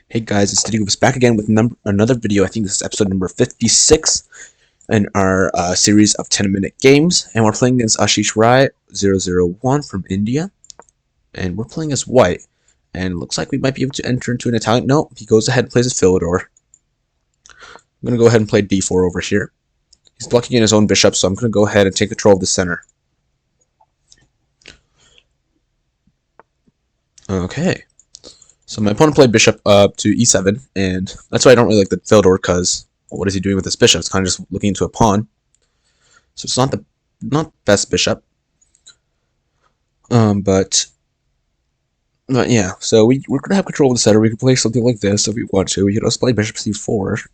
Hey guys, it's Diego back again with another video. I think this is episode number 56 in our series of 10-minute games. And we're playing against Ashish Rai 001 from India. And we're playing as white. And it looks like we might be able to enter into an Italian. No, he goes ahead and plays as Philidor. I'm going to go ahead and play d4 over here. He's blocking in his own bishop, so I'm going to go ahead and take control of the center. Okay. So my opponent played bishop up to e7, and that's why I don't really like the Philidor, because what is he doing with this bishop? It's kind of just looking into a pawn. So it's not the best bishop. But yeah, so we're going to have control of the center. We can play something like this if we want to. We can also play bishop c4.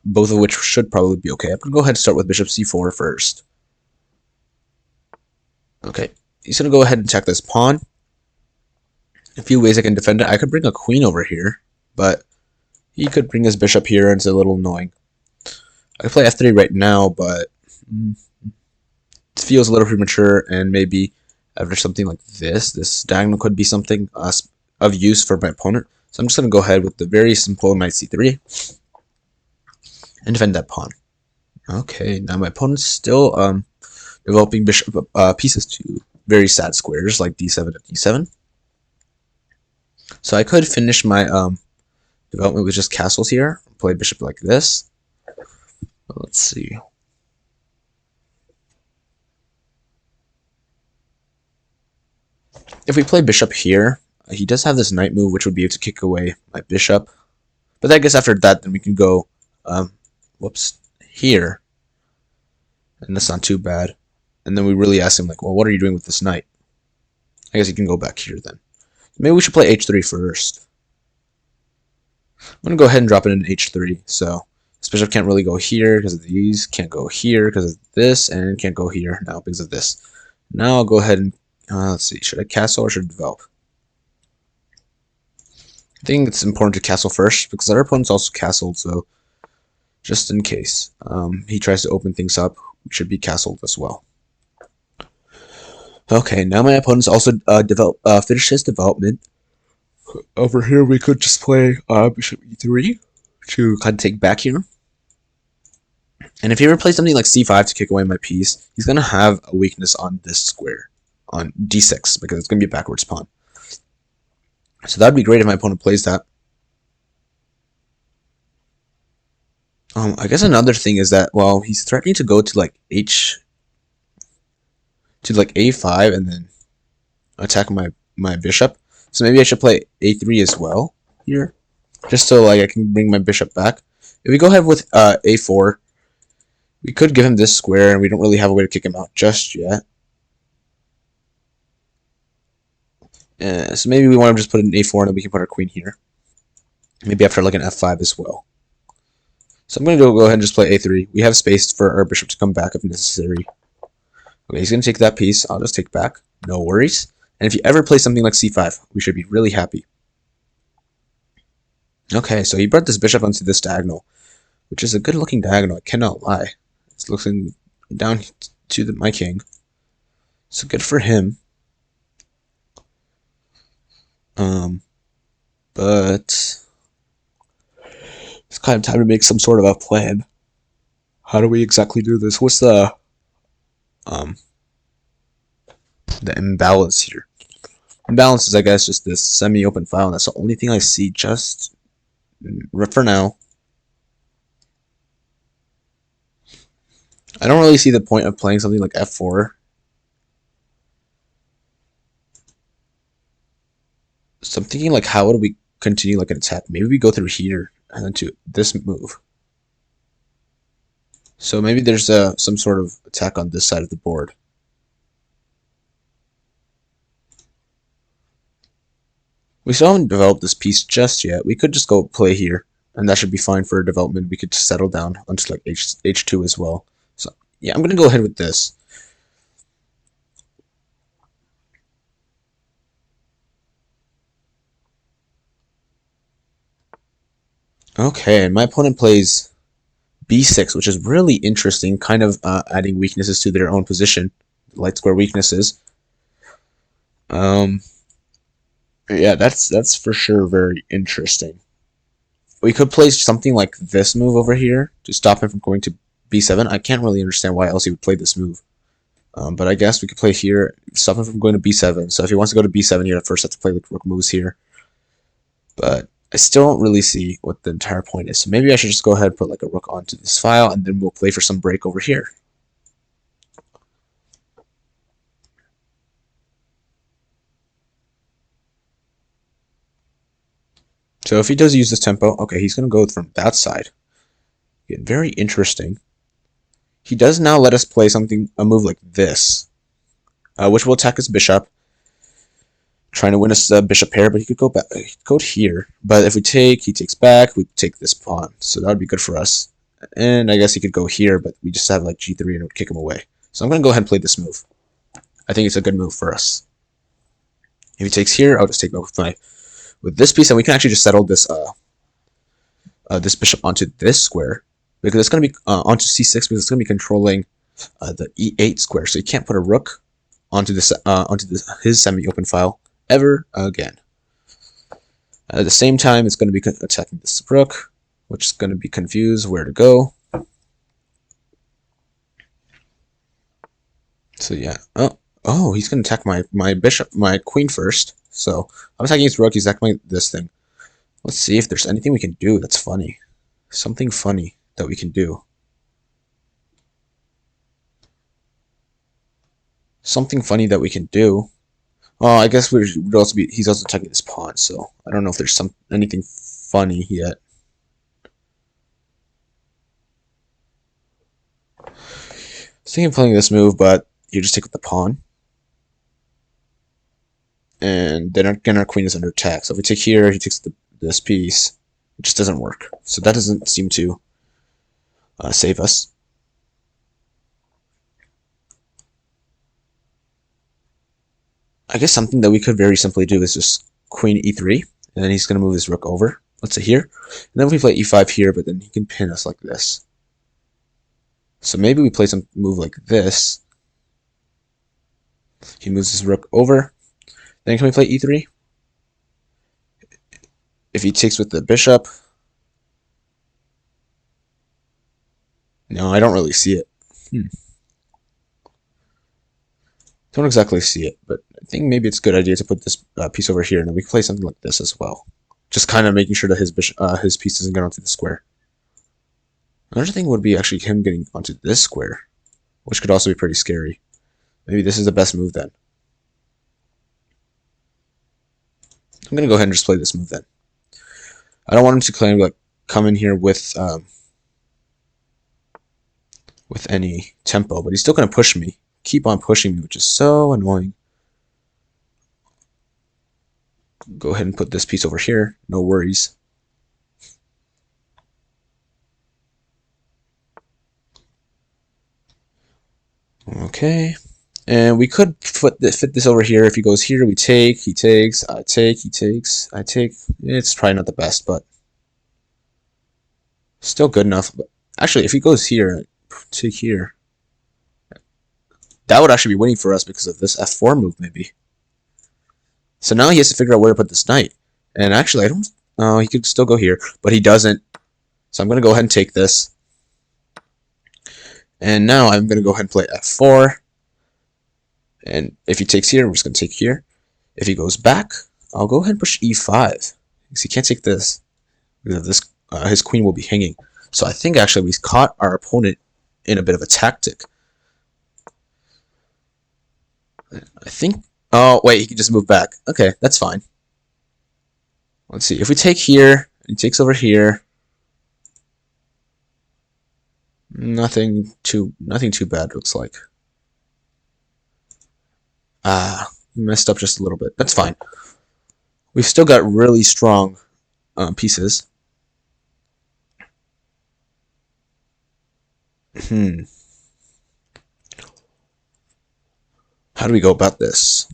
Both of which should probably be okay. I'm going to go ahead and start with bishop c4 first. Okay, he's going to go ahead and attack this pawn. A few ways I can defend it. I could bring a queen over here, but he could bring his bishop here, and it's a little annoying. I could play f3 right now, but it feels a little premature, and maybe after something like this diagonal could be something of use for my opponent. So I'm just going to go ahead with the very simple knight c3 and defend that pawn. Okay, now my opponent's still developing bishop pieces to very sad squares like d7 and d7. So I could finish my development with just castles here. Play bishop like this. Let's see. If we play bishop here, he does have this knight move, which would be able to kick away my bishop. But I guess after that, then we can go, here. And that's not too bad. And then we really ask him, like, well, what are you doing with this knight? I guess he can go back here then. Maybe we should play h3 first. I'm going to go ahead and drop it in h3. So this bishop can't really go here because of these, can't go here because of this, and can't go here now because of this. Now I'll go ahead and, let's see, should I castle or should I develop? I think it's important to castle first because our opponent's also castled, so just in case he tries to open things up, we should be castled as well. Okay, now my opponent's also finished his development. Over here, we could just play bishop e3 to kind of take back here. And if he ever plays something like c5 to kick away my piece, he's going to have a weakness on this square, on d6, because it's going to be a backwards pawn. So that would be great if my opponent plays that. I guess another thing is that, well, he's threatening to go to like a5 and then attack my bishop. So maybe I should play a3 as well here, just so like I can bring my bishop back. If we go ahead with a4, we could give him this square, and we don't really have a way to kick him out just yet. So maybe we want to just put an a4, and then we can put our queen here. Maybe after like an f5 as well. So I'm going to go ahead and just play a3. We have space for our bishop to come back if necessary. Okay, he's going to take that piece. I'll just take back. No worries. And if you ever play something like c5, we should be really happy. Okay, so he brought this bishop onto this diagonal, which is a good-looking diagonal, I cannot lie. It's looking down to my king. So good for him. But it's kind of time to make some sort of a plan. How do we exactly do this? What's the imbalance here? Imbalance is, I guess, just this semi-open file, and that's the only thing I see just for now. I don't really see the point of playing something like f4. So I'm thinking, like, how do we continue like an attack? Maybe we go through here and then to this move. So maybe there's some sort of attack on this side of the board. We still haven't developed this piece just yet. We could just go play here, and that should be fine for development. We could just settle down onto like h2 as well. So yeah, I'm going to go ahead with this. Okay, and my opponent plays b6, which is really interesting, kind of adding weaknesses to their own position, light square weaknesses. Yeah, that's for sure very interesting. We could play something like this move over here to stop him from going to b7. I can't really understand why else he would play this move. But I guess we could play here, stop him from going to b7. So if he wants to go to b7, he would first have to play the rook moves here. But I still don't really see what the entire point is. So maybe I should just go ahead and put like a rook onto this file, and then we'll play for some break over here. So if he does use this tempo, okay, he's going to go from that side. Get very interesting. He does now let us play a move like this, which will attack his bishop, trying to win us the bishop pair, but he could go back, go here. But if we take, he takes back, we take this pawn, so that would be good for us. And I guess he could go here, but we just have like g3 and it would kick him away. So I'm going to go ahead and play this move. I think it's a good move for us. If he takes here, I'll just take with this piece, and we can actually just settle this this bishop onto this square, because it's going to be onto c6, because it's going to be controlling the e8 square. So you can't put a rook onto this his semi-open file ever again. At the same time, it's going to be attacking this rook, which is going to be confused where to go. So yeah, oh, he's going to attack my bishop, my queen first. So I'm attacking his rook. He's attacking this thing. Let's see if there's anything we can do that's funny. Something funny that we can do. Something funny that we can do. Oh, I guess would also be. He's also attacking this pawn, so I don't know if there's anything funny yet. I was thinking of playing this move, but you just take with the pawn, and then again our queen is under attack. So if we take here, he takes this piece. It just doesn't work. So that doesn't seem to save us. I guess something that we could very simply do is just queen e3, and then he's going to move his rook over. Let's say here. And then we play e5 here, but then he can pin us like this. So maybe we play some move like this. He moves his rook over. Then can we play e3? If he takes with the bishop. No, I don't really see it. Don't exactly see it, but I think maybe it's a good idea to put this piece over here, and then we can play something like this as well. Just kind of making sure that his piece doesn't get onto the square. Another thing would be actually him getting onto this square, which could also be pretty scary. Maybe this is the best move then. I'm going to go ahead and just play this move then. I don't want him to claim like come in here with any tempo, but he's still going to push me. Keep on pushing me, which is so annoying. Go ahead and put this piece over here. No worries. Okay. And we could fit this over here. If he goes here, we take, he takes, I take, he takes, I take. It's probably not the best, but still good enough. But actually, if he goes here, take here, that would actually be winning for us because of this f4 move, maybe. So now he has to figure out where to put this knight. And actually, I don't... Oh, he could still go here, but he doesn't. So I'm going to go ahead and take this. And now I'm going to go ahead and play f4. And if he takes here, we're just going to take here. If he goes back, I'll go ahead and push e5. Because he can't take this. This his queen will be hanging. So I think actually we caught our opponent in a bit of a tactic. I think... Oh, wait, he can just move back. Okay, that's fine. Let's see. If we take here, he takes over here. Nothing too bad, looks like. Messed up just a little bit. That's fine. We've still got really strong pieces. How do we go about this?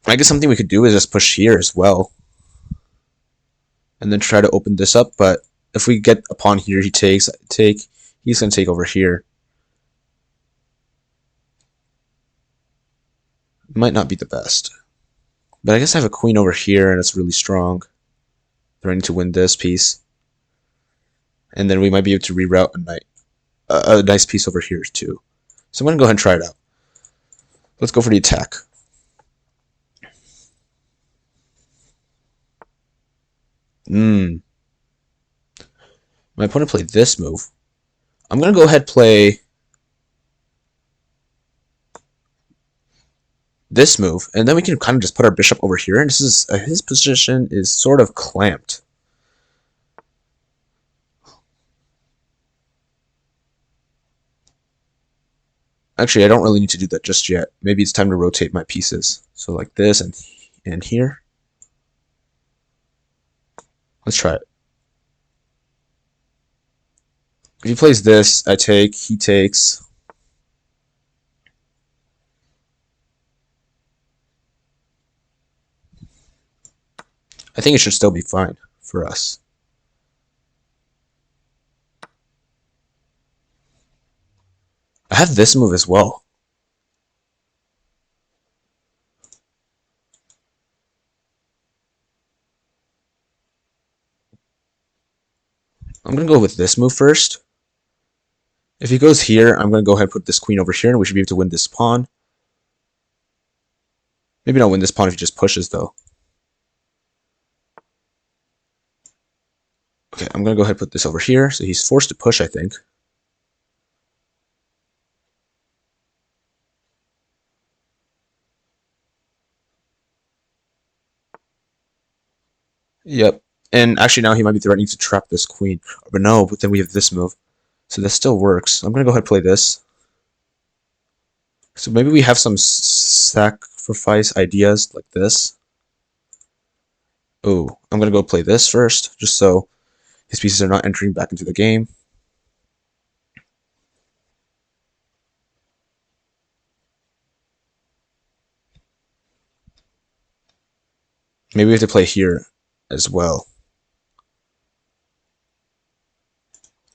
I guess something we could do is just push here as well. And then try to open this up, but if we get a pawn here, he takes, I take, he's going to take over here. Might not be the best. But I guess I have a queen over here, and it's really strong. Threatening to win this piece. And then we might be able to reroute a nice piece over here, too. So I'm going to go ahead and try it out. Let's go for the attack. My opponent played this move. I'm going to go ahead and play this move, and then we can kind of just put our bishop over here, and this is his position is sort of clamped. Actually, I don't really need to do that just yet. Maybe it's time to rotate my pieces. So like this and here. Let's try it. If he plays this, I take, he takes. I think it should still be fine for us. I have this move as well. I'm going to go with this move first. If he goes here, I'm going to go ahead and put this queen over here, and we should be able to win this pawn. Maybe not win this pawn if he just pushes, though. Okay, I'm going to go ahead and put this over here, so he's forced to push, I think. Yep. And actually now he might be threatening to trap this queen. But no, but then we have this move. So that still works. I'm going to go ahead and play this. So maybe we have some sacrifice ideas like this. Oh, I'm going to go play this first, just so his pieces are not entering back into the game. Maybe we have to play here as well.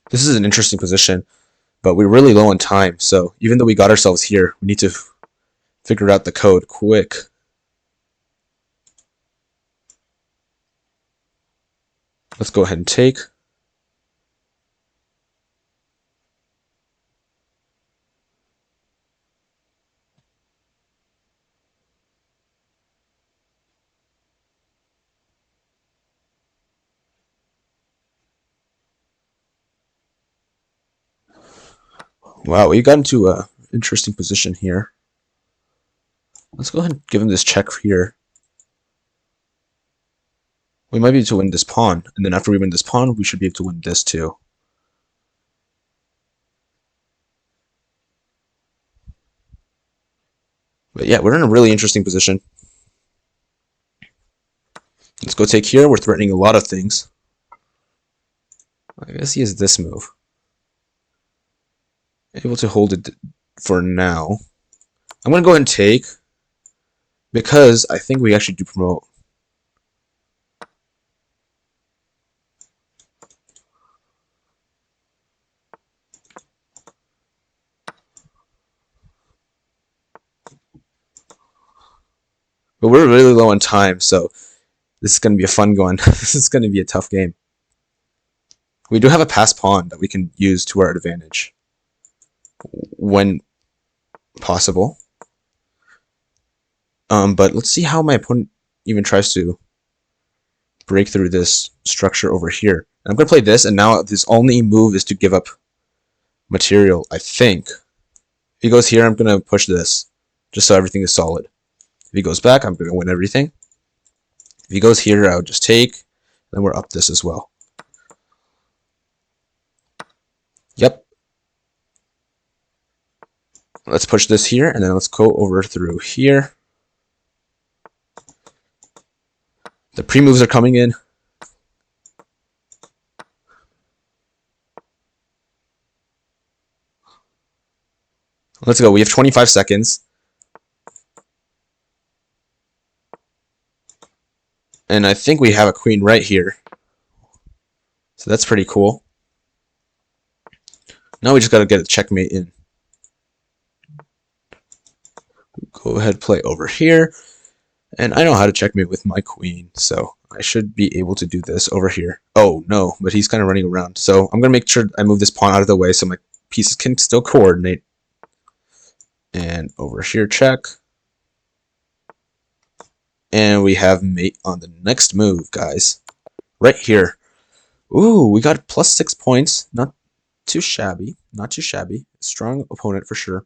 This is an interesting position, but we're really low on time. So even though we got ourselves here, we need to figure out the code quick. Let's go ahead and take. Wow, we got into an interesting position here. Let's go ahead and give him this check here. We might be able to win this pawn, and then after we win this pawn, we should be able to win this too. But yeah, we're in a really interesting position. Let's go take here. We're threatening a lot of things. I guess he has this move. Able to hold it for now. I'm going to go ahead and take, because I think we actually do promote. But we're really low on time, so this is going to be a fun one. This is going to be a tough game. We do have a pass pawn that we can use to our advantage when possible. But let's see how my opponent even tries to break through this structure over here. And I'm going to play this, and now his only move is to give up material, I think. If he goes here, I'm going to push this, just so everything is solid. If he goes back, I'm going to win everything. If he goes here, I'll just take. Then we're up this as well. Yep. Let's push this here, and then let's go over through here. The pre-moves are coming in. Let's go. We have 25 seconds. And I think we have a queen right here. So that's pretty cool. Now we just got to get a checkmate in. Go ahead, play over here. And I know how to checkmate with my queen, so I should be able to do this over here. Oh, no, but he's kind of running around. So I'm going to make sure I move this pawn out of the way so my pieces can still coordinate. And over here, check. And we have mate on the next move, guys. Right here. Ooh, we got +6 points. Not too shabby. Not too shabby. Strong opponent for sure.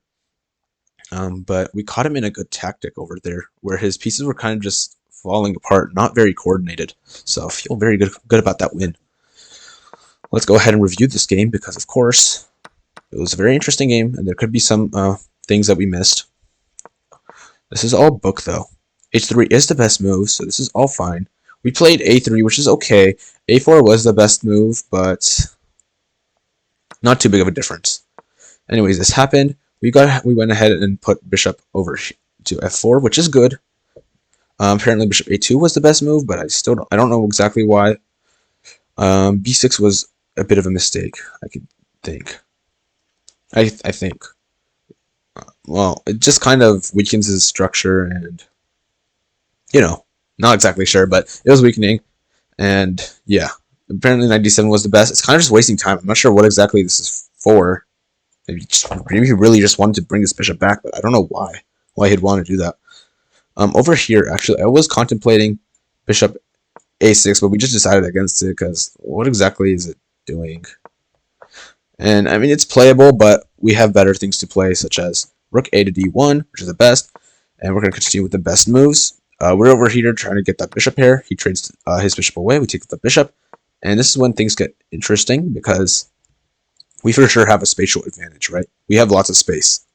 But we caught him in a good tactic over there, where his pieces were kind of just falling apart, not very coordinated. So I feel very good about that win. Let's go ahead and review this game, because of course, it was a very interesting game, and there could be some things that we missed. This is all book, though. H3 is the best move, so this is all fine. We played A3, which is okay. A4 was the best move, but not too big of a difference. Anyways, this happened. We went ahead and put bishop over to F4, which is good. Apparently, bishop A2 was the best move, but I don't know exactly why. B6 was a bit of a mistake, I could think. I think. Well, it just kind of weakens his structure, and you know, not exactly sure, but it was weakening. And yeah, apparently knight d7 was the best. It's kind of just wasting time. I'm not sure what exactly this is for. Maybe he really just wanted to bring this bishop back, but I don't know why he'd want to do that. Over here, actually, I was contemplating bishop a6, but we just decided against it because what exactly is it doing? And I mean, it's playable, but we have better things to play, such as rook a to d1, which is the best, and we're going to continue with the best moves. We're over here trying to get that bishop pair. He trades his bishop away. We take the bishop, and this is when things get interesting because we for sure have a spatial advantage, right? We have lots of space.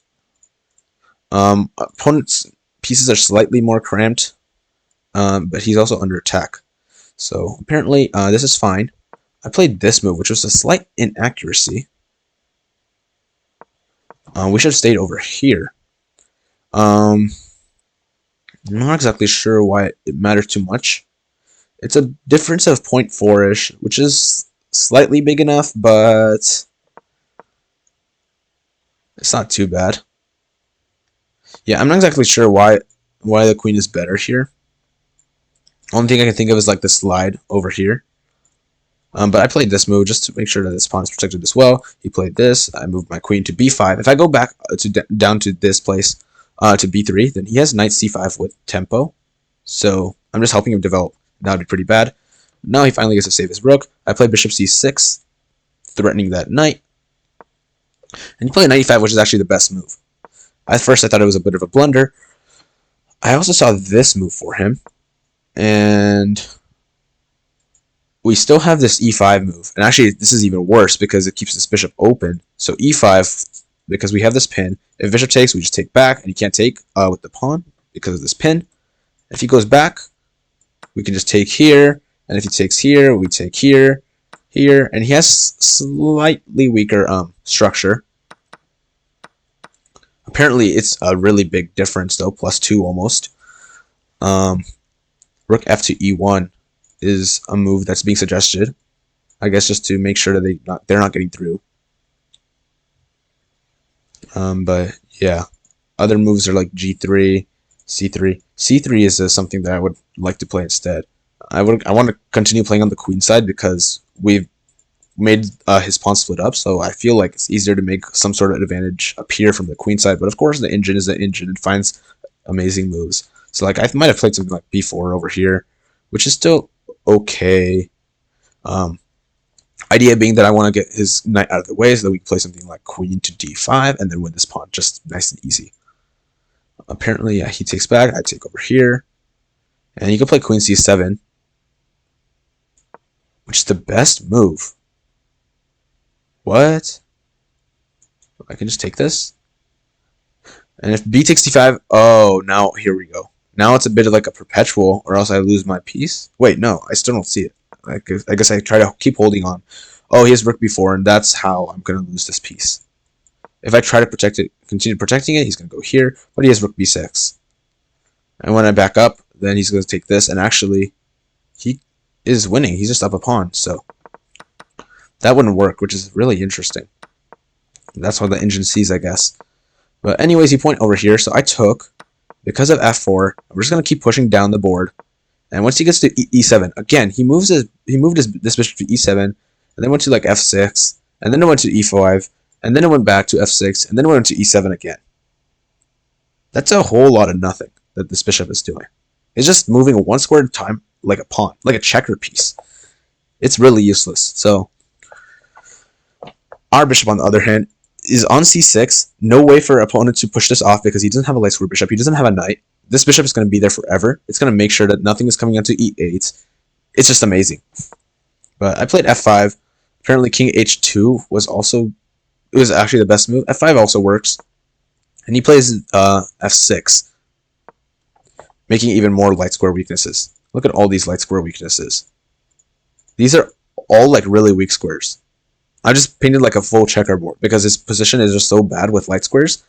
Opponent's pieces are slightly more cramped, but he's also under attack. So apparently this is fine. I played this move, which was a slight inaccuracy. We should have stayed over here. I'm not exactly sure why it matters too much. It's a difference of 0.4-ish, which is slightly big enough, but it's not too bad. Yeah, I'm not exactly sure why the queen is better here. Only thing I can think of is like the slide over here. But I played this move just to make sure that this pawn is protected as well. He played this. I moved my queen to b5. If I go back down to this place to b3, then he has knight c5 with tempo. So I'm just helping him develop. That would be pretty bad. Now he finally gets to save his rook. I play bishop c6, threatening that knight. And he played knight e5, which is actually the best move. At first, I thought it was a bit of a blunder. I also saw this move for him. And we still have this e5 move. And actually, this is even worse because it keeps this bishop open. So e5, because we have this pin. If bishop takes, we just take back. And he can't take with the pawn because of this pin. If he goes back, we can just take here. And if he takes here, we take here, here. And he has slightly weaker structure. Apparently, it's a really big difference, though. +2 almost. Rook f to e1 is a move that's being suggested. I guess just to make sure that they're not getting through. But yeah, other moves are like g3, c3. c3 is something that I would like to play instead. I want to continue playing on the queen side because we've made his pawn split up, so I feel like it's easier to make some sort of advantage appear from the queen side. But of course, the engine is the engine and finds amazing moves. So like I might have played something like b4 over here, which is still okay. Idea being that I want to get his knight out of the way so that we can play something like queen to d5 and then win this pawn just nice and easy. Apparently, yeah, he takes back. I take over here, and you can play queen c7, which is the best move. What? I can just take this. And if b takes d5, oh, now here we go. Now it's a bit of like a perpetual, or else I lose my piece. Wait, no, I still don't see it. I guess I try to keep holding on. Oh, he has rook b4, and that's how I'm going to lose this piece. If I try to protect it, continue protecting it, he's going to go here, but he has rook b6. And when I back up, then he's going to take this, and actually, he is winning. He's just up a pawn, so that wouldn't work, which is really interesting. That's what the engine sees, I guess. But anyways, he point over here, so I took. because of f4, we're just going to keep pushing down the board. And once he gets to e7, again, he moved this bishop to e7, and then went to like f6, and then it went to e5, and then it went back to f6, and then it went to e7 again. That's a whole lot of nothing that this bishop is doing. It's just moving one square at a time like a pawn, like a checker piece. It's really useless. So our bishop, on the other hand, is on c6. No way for opponent to push this off because he doesn't have a light square bishop. He doesn't have a knight. This bishop is going to be there forever. It's going to make sure that nothing is coming onto e8. It's just amazing. But I played f5. Apparently king h2 was also... It was actually the best move. f5 also works. And he plays f6. Making even more light square weaknesses. Look at all these light square weaknesses. These are all like really weak squares. I just painted like a full checkerboard because his position is just so bad with light squares.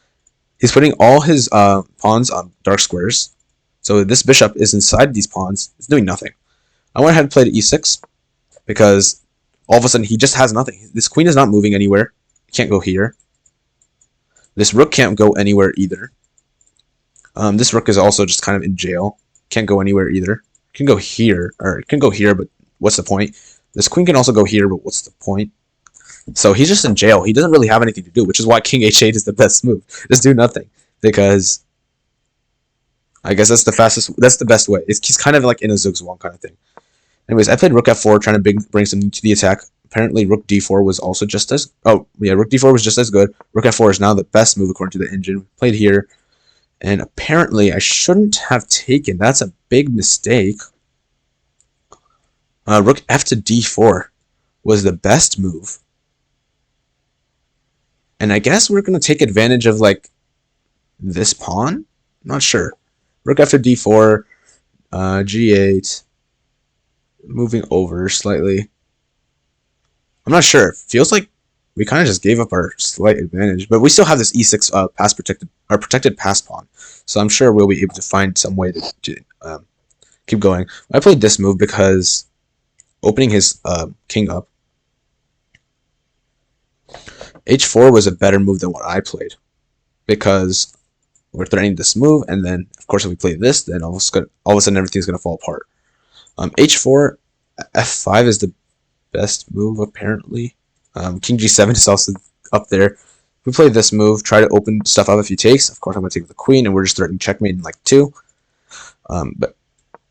He's putting all his pawns on dark squares. So this bishop is inside these pawns. It's doing nothing. I went ahead and played e6 because all of a sudden he just has nothing. This queen is not moving anywhere. It can't go here. This rook can't go anywhere either. This rook is also just kind of in jail. Can't go anywhere either. It can go here, or it can go here, but what's the point? This queen can also go here, but what's the point? So he's just in jail. He doesn't really have anything to do, which is why king h8 is the best move. Just do nothing, because I guess that's the best way. He's kind of like in a zugzwang kind of thing. Anyways, I played rook f4, trying to bring something to the attack. Apparently, rook d4 was also just as... Oh, yeah, rook d4 was just as good. Rook f4 is now the best move according to the engine. Played here. And apparently, I shouldn't have taken. That's a big mistake. Rook f to d4 was the best move. And I guess we're going to take advantage of, like, this pawn? Not sure. Rook f to d4, g8, moving over slightly. I'm not sure. It feels like we kind of just gave up our slight advantage, but we still have this e6 protected pass pawn. So I'm sure we'll be able to find some way to keep going. I played this move because opening his king up. h4 was a better move than what I played because we're threatening this move, and then of course if we play this, then all of a sudden everything's going to fall apart. h4, f5 is the best move apparently. King g7 is also up there. If we play this move, try to open stuff up if he takes. Of course I'm going to take the queen, and we're just threatening checkmate in like 2. But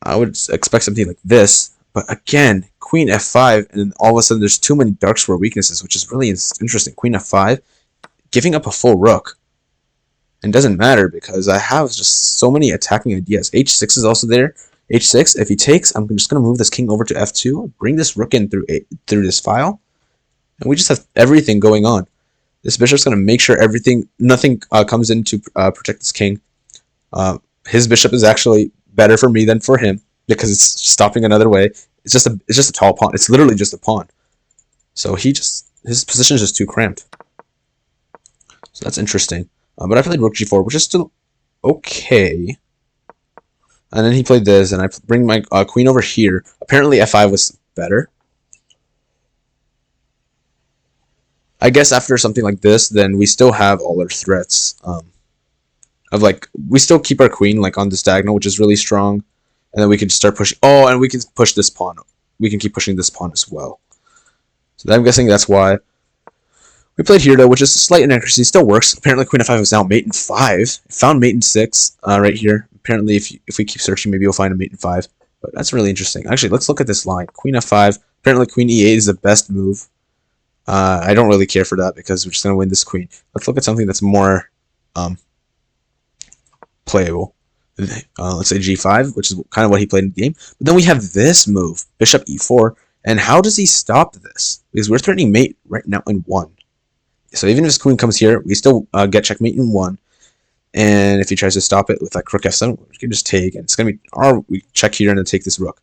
I would expect something like this. But again, queen f5, and then all of a sudden there's too many dark square weaknesses, which is really interesting. Queen f5, giving up a full rook. And doesn't matter because I have just so many attacking ideas. h6 is also there. h6, if he takes, I'm just going to move this king over to f2, bring this rook in through this file, and we just have everything going on. This bishop's going to make sure nothing comes in to protect this king. His bishop is actually better for me than for him because it's stopping another way. It's just a tall pawn. It's literally just a pawn. So his position is just too cramped. So that's interesting. But I played rook g4, which is still okay. And then he played this, and I bring my queen over here. Apparently f5 was better. I guess after something like this, then we still have all our threats. We still keep our queen like on this diagonal, which is really strong. And then we can start pushing. Oh, and we can push this pawn. We can keep pushing this pawn as well. So I'm guessing that's why. We played here, though, which is a slight inaccuracy. Still works. Apparently, queen f5 is now mate in 5. It found mate in 6 right here. Apparently, if we keep searching, maybe we'll find a mate in 5. But that's really interesting. Actually, let's look at this line. Queen f5. Apparently, queen e8 is the best move. I don't really care for that because we're just going to win this queen. Let's look at something that's more playable. Let's say g5, which is kind of what he played in the game. But then we have this move, bishop e4. And how does he stop this? Because we're threatening mate right now in 1. So even if his queen comes here, we still get checkmate in 1. And if he tries to stop it with like rook f7, we can just take, and it's going to be, or we check here and then take this rook.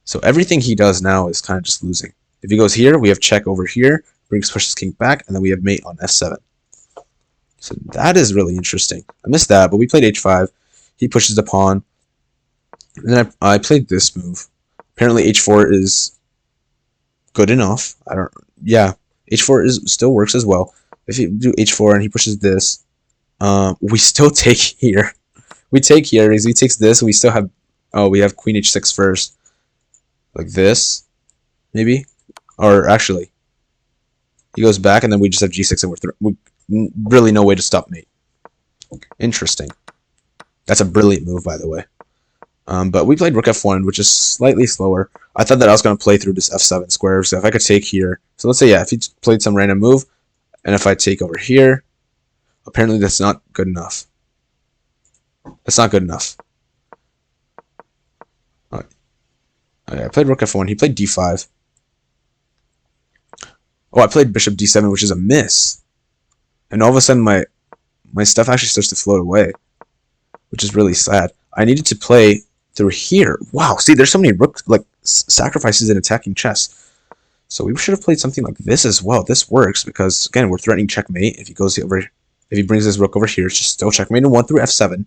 So everything he does now is kind of just losing. If he goes here, we have check over here, pushes king back, and then we have mate on f7. So that is really interesting. I missed that, but we played h5. He pushes the pawn. And then I played this move. Apparently h4 is good enough. Yeah, h4 still works as well. If you do h4 and he pushes this, we still take here. We take here because he takes this. We still have. Oh, we have queen h6 first, like this, maybe, or actually, he goes back, and then we just have g6, and we really no way to stop mate. Interesting. That's a brilliant move, by the way. But we played rook f1, which is slightly slower. I thought that I was going to play through this f7 square, so if I could take here. So let's say, yeah, if he played some random move, and if I take over here, apparently that's not good enough. That's not good enough. Okay, I played rook f1. He played d5. Oh, I played bishop d7, which is a miss. And all of a sudden, my stuff actually starts to float away, which is really sad. I needed to play through here. Wow, see, there's so many rook sacrifices in attacking chess. So we should have played something like this as well. This works because, again, we're threatening checkmate. If he goes over, if he brings his rook over here, it's just still checkmate and 1 through f7.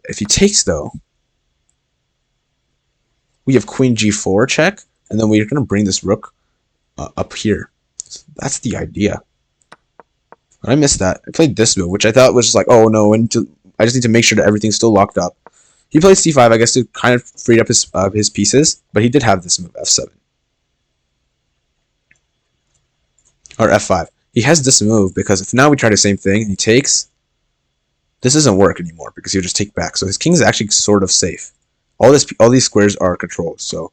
If he takes, though, we have queen g4 check, and then we're going to bring this rook up here. So that's the idea. I missed that. I played this move, which I thought was just like, oh no, I just need to make sure that everything's still locked up. He played c5, I guess, to kind of free up his pieces, but he did have this move, f7. Or f5. He has this move because if now we try the same thing and he takes, this doesn't work anymore because he'll just take back. So his king is actually sort of safe. All these squares are controlled. So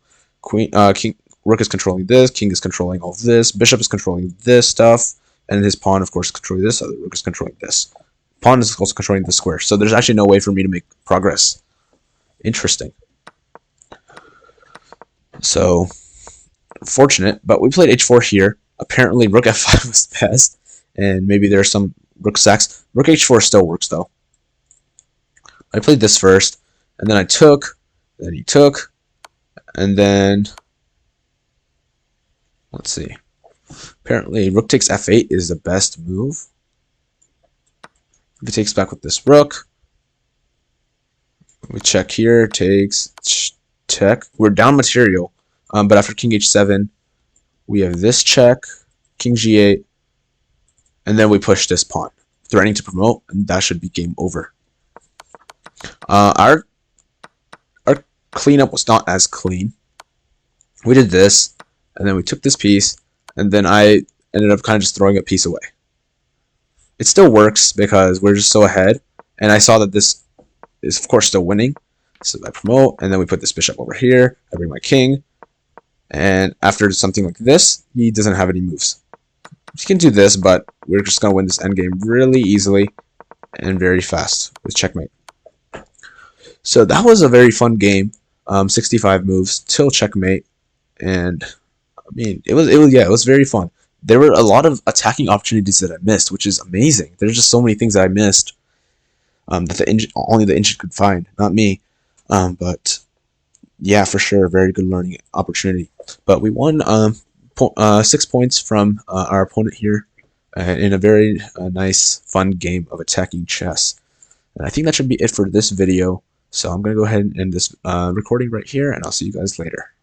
rook is controlling this, king is controlling all of this, bishop is controlling this stuff, and his pawn, of course, is controlling this. Other rook is controlling this. Pawn is also controlling the square. So there's actually no way for me to make progress. Interesting. So fortunate, but we played h4 here. Apparently, rook f5 was best, and maybe there are some rook sacks. Rook h4 still works though. I played this first, and then I took, then he took, and then let's see. Apparently, rook takes f8 is the best move. If he takes back with this rook, we check here, takes, check. We're down material, but after king h7, we have this check, king g8, and then we push this pawn, threatening to promote, and that should be game over. Our cleanup was not as clean. We did this, and then we took this piece, and then I ended up kind of just throwing a piece away. It still works because we're just so ahead, and I saw that this is, of course, still winning. So I promote, and then we put this bishop over here. I bring my king, and after something like this, he doesn't have any moves. He can do this, but we're just going to win this endgame really easily and very fast with checkmate. So that was a very fun game. 65 moves till checkmate, and I mean, it was very fun. There were a lot of attacking opportunities that I missed, which is amazing. There's just so many things that I missed that only the engine could find, not me. But yeah, for sure, very good learning opportunity. But we won 6 points from our opponent here in a very nice, fun game of attacking chess. And I think that should be it for this video. So I'm going to go ahead and end this recording right here, and I'll see you guys later.